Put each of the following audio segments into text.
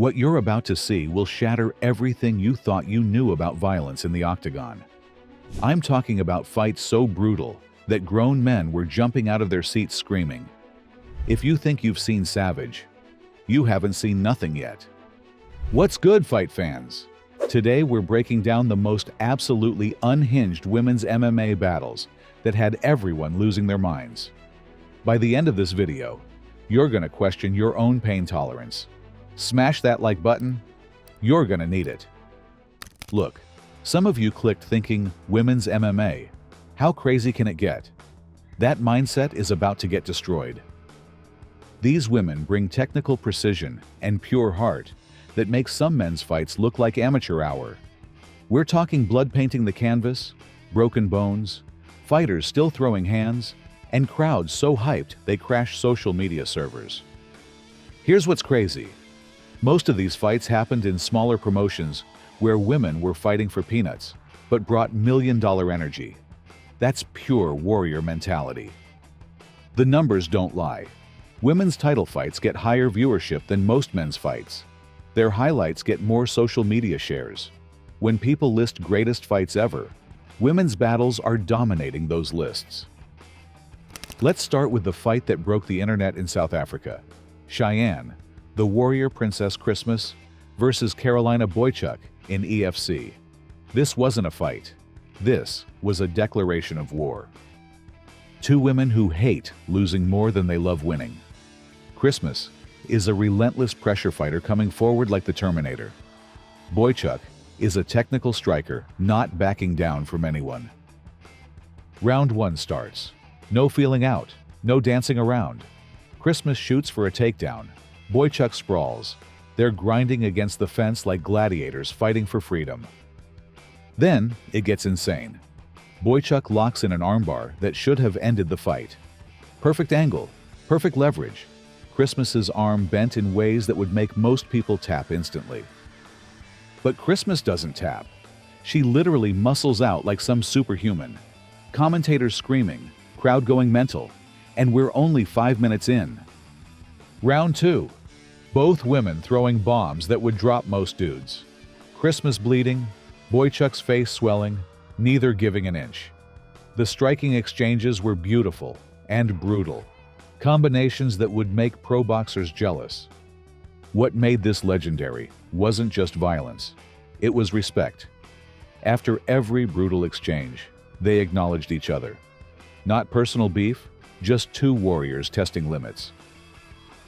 What you're about to see will shatter everything you thought you knew about violence in the octagon. I'm talking about fights so brutal that grown men were jumping out of their seats screaming. If you think you've seen Savage, you haven't seen nothing yet. What's good, fight fans? Today we're breaking down the most absolutely unhinged women's MMA battles that had everyone losing their minds. By the end of this video, you're gonna question your own pain tolerance. Smash that like button. You're gonna need it. Look, some of you clicked thinking, women's MMA. How crazy can it get? That mindset is about to get destroyed. These women bring technical precision and pure heart that makes some men's fights look like amateur hour. We're talking blood painting the canvas, broken bones, fighters still throwing hands, and crowds so hyped they crash social media servers. Here's what's crazy. Most of these fights happened in smaller promotions where women were fighting for peanuts, but brought million-dollar energy. That's pure warrior mentality. The numbers don't lie. Women's title fights get higher viewership than most men's fights. Their highlights get more social media shares. When people list greatest fights ever, women's battles are dominating those lists. Let's start with the fight that broke the internet in South Africa. Cheyenne, the warrior Princess Christmas, versus Carolina Boychuk in EFC. This wasn't a fight. This was a declaration of war. Two women who hate losing more than they love winning. Christmas is a relentless pressure fighter coming forward like the Terminator. Boychuk is a technical striker not backing down from anyone. Round 1 starts. No feeling out, no dancing around. Christmas shoots for a takedown. Boychuk sprawls. They're grinding against the fence like gladiators fighting for freedom. Then it gets insane. Boychuk locks in an armbar that should have ended the fight. Perfect angle, perfect leverage. Christmas's arm bent in ways that would make most people tap instantly. But Christmas doesn't tap. She literally muscles out like some superhuman. Commentators screaming, crowd going mental, and we're only 5 minutes in. Round 2. Both women throwing bombs that would drop most dudes. Christmas bleeding, Boychuk's face swelling, neither giving an inch. The striking exchanges were beautiful and brutal. Combinations that would make pro boxers jealous. What made this legendary wasn't just violence. It was respect. After every brutal exchange, they acknowledged each other. Not personal beef, just two warriors testing limits.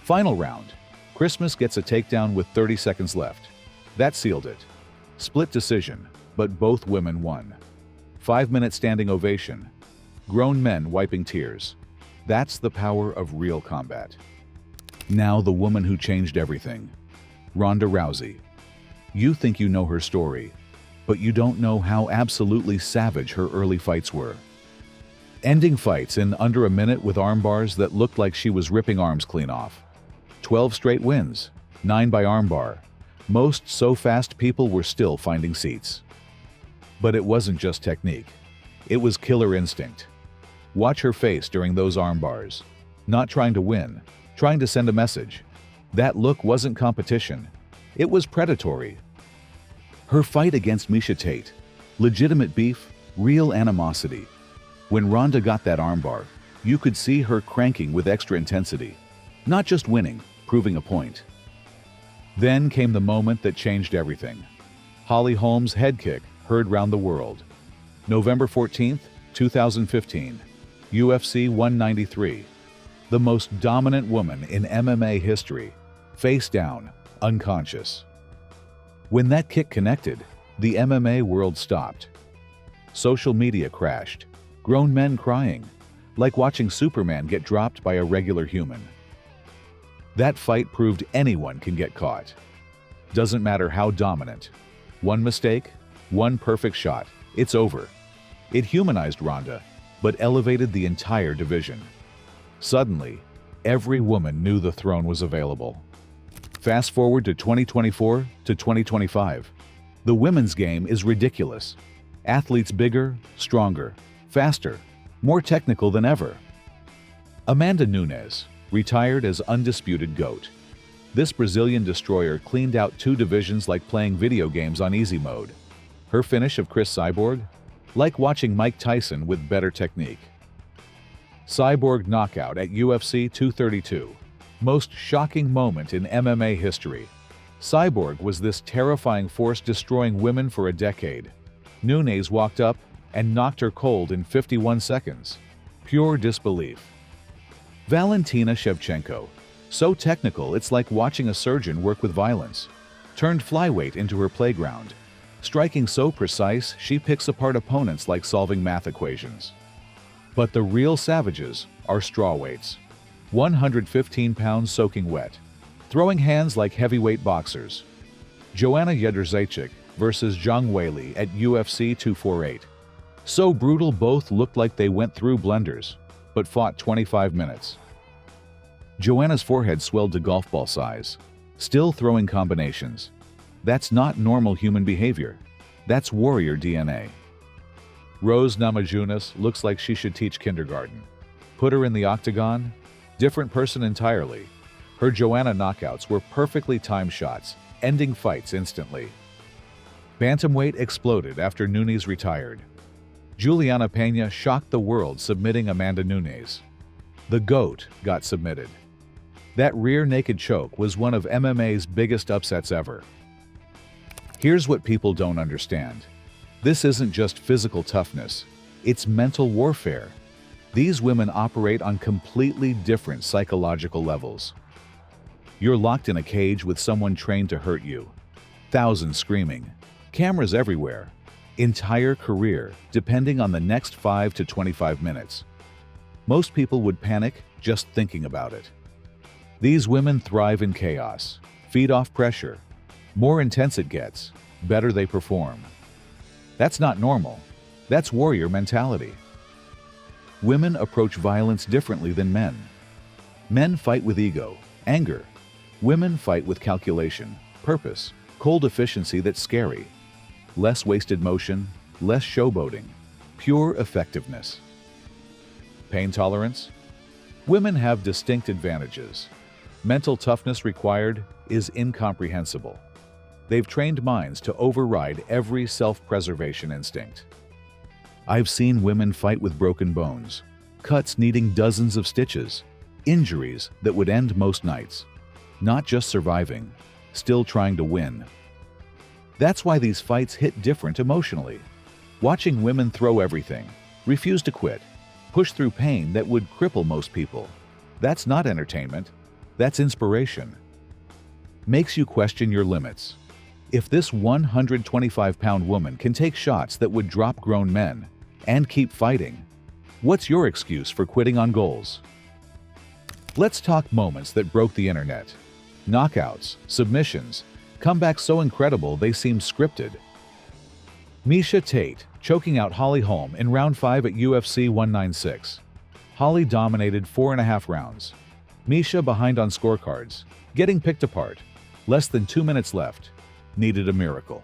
Final round. Christmas gets a takedown with 30 seconds left. That sealed it. Split decision, but both women won. 5-minute standing ovation. Grown men wiping tears. That's the power of real combat. Now the woman who changed everything. Ronda Rousey. You think you know her story, but you don't know how absolutely savage her early fights were. Ending fights in under a minute with arm bars that looked like she was ripping arms clean off. 12 straight wins, 9 by armbar. Most so fast people were still finding seats. But it wasn't just technique. It was killer instinct. Watch her face during those arm bars. Not trying to win, trying to send a message. That look wasn't competition. It was predatory. Her fight against Miesha Tate. Legitimate beef, real animosity. When Ronda got that armbar, you could see her cranking with extra intensity. Not just winning, proving a point. Then came the moment that changed everything. Holly Holm's head kick heard round the world. November 14th, 2015. UFC 193. The most dominant woman in MMA history. Face down, unconscious. When that kick connected, the MMA world stopped. Social media crashed. Grown men crying, like watching Superman get dropped by a regular human. That fight proved anyone can get caught. Doesn't matter how dominant. One mistake, one perfect shot, it's over. It humanized Ronda, but elevated the entire division. Suddenly, every woman knew the throne was available. Fast forward to 2024 to 2025. The women's game is ridiculous. Athletes bigger, stronger, faster, more technical than ever. Amanda Nunes, retired as undisputed GOAT. This Brazilian destroyer cleaned out 2 divisions like playing video games on easy mode. Her finish of Chris Cyborg? Like watching Mike Tyson with better technique. Cyborg knockout at UFC 232. Most shocking moment in MMA history. Cyborg was this terrifying force destroying women for a decade. Nunes walked up and knocked her cold in 51 seconds. Pure disbelief. Valentina Shevchenko. So technical it's like watching a surgeon work with violence. Turned flyweight into her playground. Striking so precise, she picks apart opponents like solving math equations. But the real savages are strawweights. 115 pounds soaking wet. Throwing hands like heavyweight boxers. Joanna Jedrzejczyk versus Zhang Weili at UFC 248. So brutal both looked like they went through blenders, but fought 25 minutes. Joanna's forehead swelled to golf ball size. Still throwing combinations. That's not normal human behavior. That's warrior DNA. Rose Namajunas looks like she should teach kindergarten. Put her in the octagon? Different person entirely. Her Joanna knockouts were perfectly timed shots, ending fights instantly. Bantamweight exploded after Nunes retired. Juliana Peña shocked the world submitting Amanda Nunes. The GOAT got submitted. That rear naked choke was one of MMA's biggest upsets ever. Here's what people don't understand. This isn't just physical toughness, it's mental warfare. These women operate on completely different psychological levels. You're locked in a cage with someone trained to hurt you. Thousands screaming. Cameras everywhere. Entire career depending on the next 5 to 25 minutes. Most people would panic just thinking about it. These women thrive in chaos, feed off pressure. More intense it gets, better they perform. That's not normal. That's warrior mentality. Women approach violence differently than men. Men fight with ego, anger. Women fight with calculation, purpose, cold efficiency that's scary. Less wasted motion, less showboating, pure effectiveness. Pain tolerance? Women have distinct advantages. Mental toughness required is incomprehensible. They've trained minds to override every self-preservation instinct. I've seen women fight with broken bones, cuts needing dozens of stitches, injuries that would end most nights. Not just surviving, still trying to win. That's why these fights hit different emotionally. Watching women throw everything, refuse to quit, push through pain that would cripple most people. That's not entertainment, that's inspiration. Makes you question your limits. If this 125-pound woman can take shots that would drop grown men and keep fighting, what's your excuse for quitting on goals? Let's talk moments that broke the internet. Knockouts, submissions, comebacks so incredible they seem scripted. Miesha Tate choking out Holly Holm in round 5 at UFC 196. Holly dominated 4.5 rounds. Miesha behind on scorecards, getting picked apart. Less than 2 minutes left. Needed a miracle.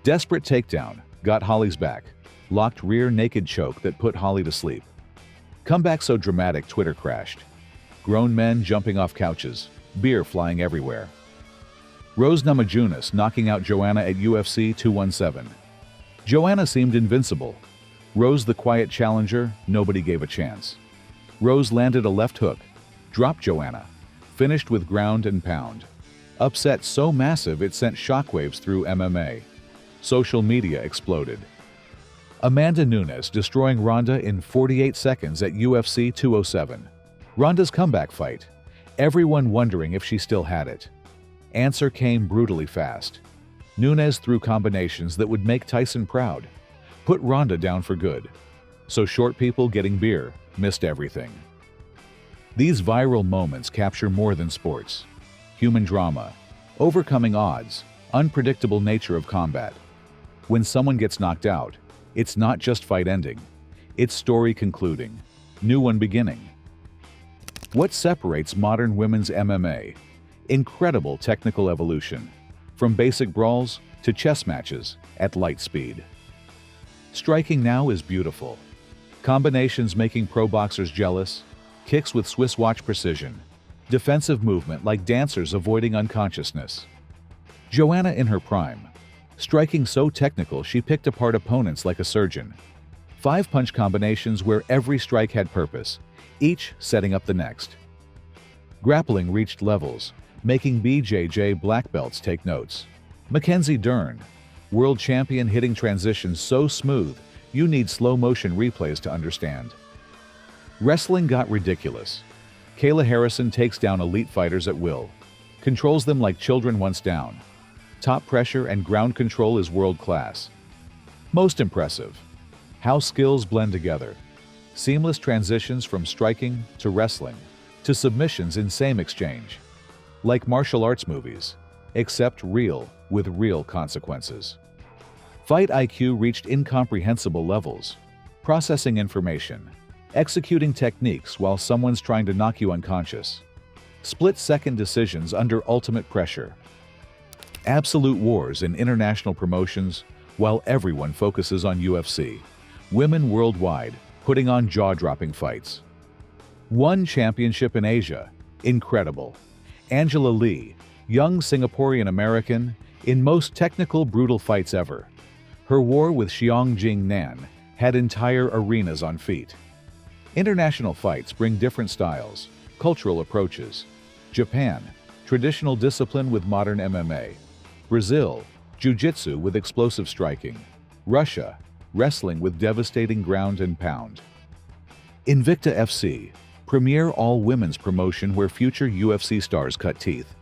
Desperate takedown, got Holly's back. Locked rear naked choke that put Holly to sleep. Comeback so dramatic Twitter crashed. Grown men jumping off couches, beer flying everywhere. Rose Namajunas knocking out Joanna at UFC 217. Joanna seemed invincible. Rose the quiet challenger, nobody gave a chance. Rose landed a left hook, dropped Joanna, finished with ground and pound. Upset so massive it sent shockwaves through MMA. Social media exploded. Amanda Nunes destroying Ronda in 48 seconds at UFC 207. Ronda's comeback fight. Everyone wondering if she still had it. Answer came brutally fast. Nunes threw combinations that would make Tyson proud. Put Ronda down for good. So short people getting beer missed everything. These viral moments capture more than sports. Human drama, overcoming odds, unpredictable nature of combat. When someone gets knocked out, it's not just fight ending. It's story concluding, new one beginning. What separates modern women's MMA? Incredible technical evolution, from basic brawls to chess matches at light speed. Striking now is beautiful. Combinations making pro boxers jealous, kicks with Swiss watch precision. defensive movement like dancers avoiding unconsciousness. Joanna in her prime, striking so technical she picked apart opponents like a surgeon. 5-punch combinations where every strike had purpose, each setting up the next. Grappling reached levels, making BJJ black belts take notes. Mackenzie Dern, world champion, hitting transitions so smooth you need slow-motion replays to understand. Wrestling got ridiculous. Kayla Harrison takes down elite fighters at will, controls them like children once down. Top pressure and ground control is world-class. Most impressive, how skills blend together. Seamless transitions from striking to wrestling to submissions in same exchange. Like martial arts movies, except real with real consequences. Fight IQ reached incomprehensible levels, processing information, executing techniques while someone's trying to knock you unconscious. Split-second decisions under ultimate pressure. Absolute wars in international promotions while everyone focuses on UFC. Women worldwide putting on jaw-dropping fights. One championship in Asia, incredible. Angela Lee, young Singaporean American, in most technical, brutal fights ever. Her war with Xiong Jing Nan had entire arenas on feet. International fights bring different styles, cultural approaches. Japan, traditional discipline with modern MMA. Brazil, jiu-jitsu with explosive striking. Russia, wrestling with devastating ground and pound. Invicta FC, premier all-women's promotion where future UFC stars cut teeth.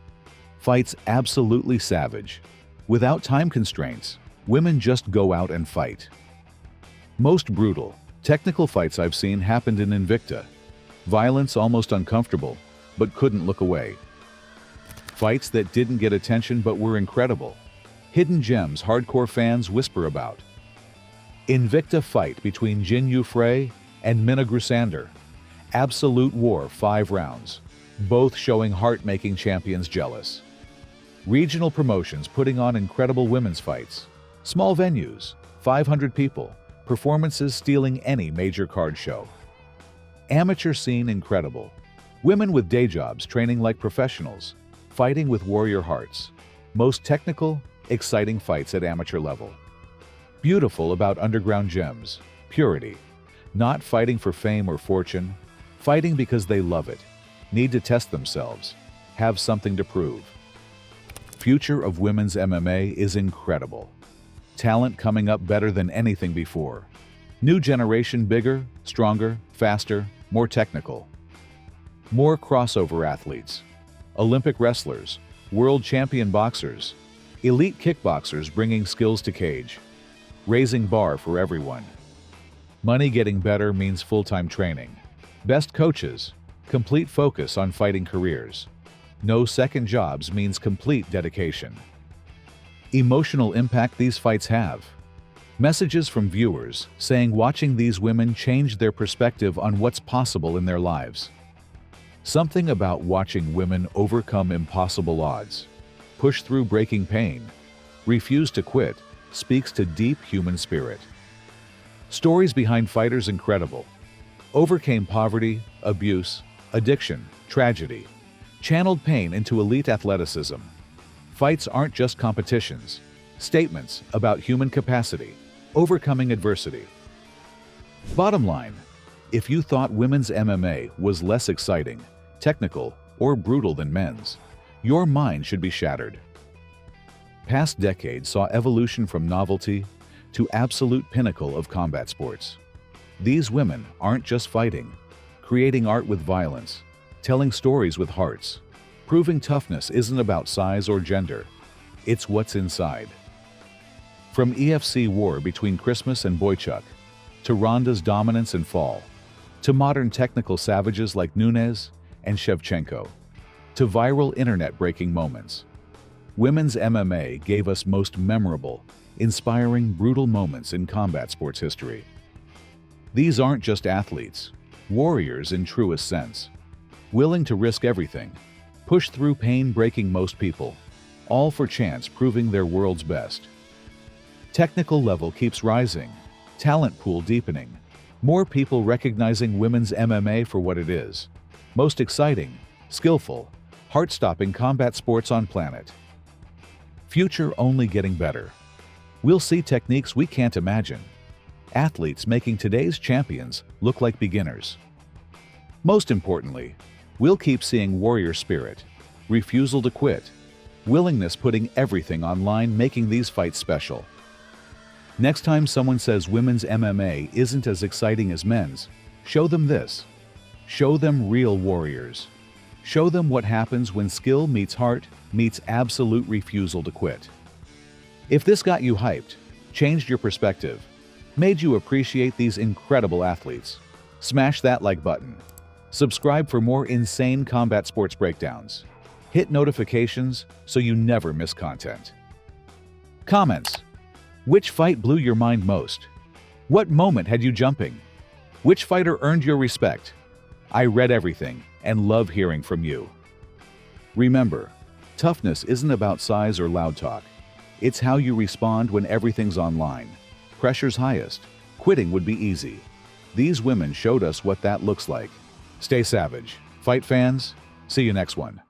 Fights absolutely savage. Without time constraints, women just go out and fight. Most brutal, technical fights I've seen happened in Invicta. Violence almost uncomfortable, but couldn't look away. Fights that didn't get attention but were incredible. Hidden gems hardcore fans whisper about. Invicta fight between Jin Yufrey and Minna Grusander. Absolute war, 5 rounds, both showing heart-making champions jealous. Regional promotions putting on incredible women's fights. Small venues, 500 people, performances stealing any major card show. Amateur scene incredible. Women with day jobs training like professionals, fighting with warrior hearts. Most technical, exciting fights at amateur level. Beautiful about underground gems, purity. Not fighting for fame or fortune, fighting because they love it, need to test themselves, have something to prove. Future of women's MMA is incredible. Talent coming up better than anything before. New generation bigger, stronger, faster, more technical. More crossover athletes. Olympic wrestlers, world champion boxers, elite kickboxers bringing skills to cage. Raising bar for everyone. Money getting better means full-time training. Best coaches, complete focus on fighting careers. No second jobs means complete dedication. Emotional impact these fights have. Messages from viewers saying watching these women changed their perspective on what's possible in their lives. Something about watching women overcome impossible odds, push through breaking pain, refuse to quit, speaks to deep human spirit. Stories behind fighters incredible. Overcame poverty, abuse, addiction, tragedy. Channeled pain into elite athleticism. Fights aren't just competitions, statements about human capacity, overcoming adversity. Bottom line, if you thought women's MMA was less exciting, technical, or brutal than men's, your mind should be shattered. Past decades saw evolution from novelty to absolute pinnacle of combat sports. These women aren't just fighting, creating art with violence, telling stories with hearts, proving toughness isn't about size or gender, it's what's inside. From EFC war between Christmas and Boychuk, to Ronda's dominance and fall, to modern technical savages like Nunes and Shevchenko, to viral internet-breaking moments. Women's MMA gave us most memorable, inspiring, brutal moments in combat sports history. These aren't just athletes, warriors in truest sense, willing to risk everything, push through pain breaking most people, all for chance proving their world's best. Technical level keeps rising, talent pool deepening, more people recognizing women's MMA for what it is, most exciting, skillful, heart-stopping combat sports on planet. Future only getting better. We'll see techniques we can't imagine. Athletes making today's champions look like beginners. Most importantly, we'll keep seeing warrior spirit, refusal to quit, willingness putting everything online making these fights special. Next time someone says women's MMA isn't as exciting as men's, show them this. Show them real warriors. Show them what happens when skill meets heart meets absolute refusal to quit. If this got you hyped, changed your perspective, made you appreciate these incredible athletes, smash that like button. Subscribe for more insane combat sports breakdowns. Hit notifications so you never miss content. Comments. Which fight blew your mind most? What moment had you jumping? Which fighter earned your respect? I read everything and love hearing from you. Remember, toughness isn't about size or loud talk. It's how you respond when everything's online. Pressure's highest. Quitting would be easy. These women showed us what that looks like. Stay savage. Fight fans, see you next one.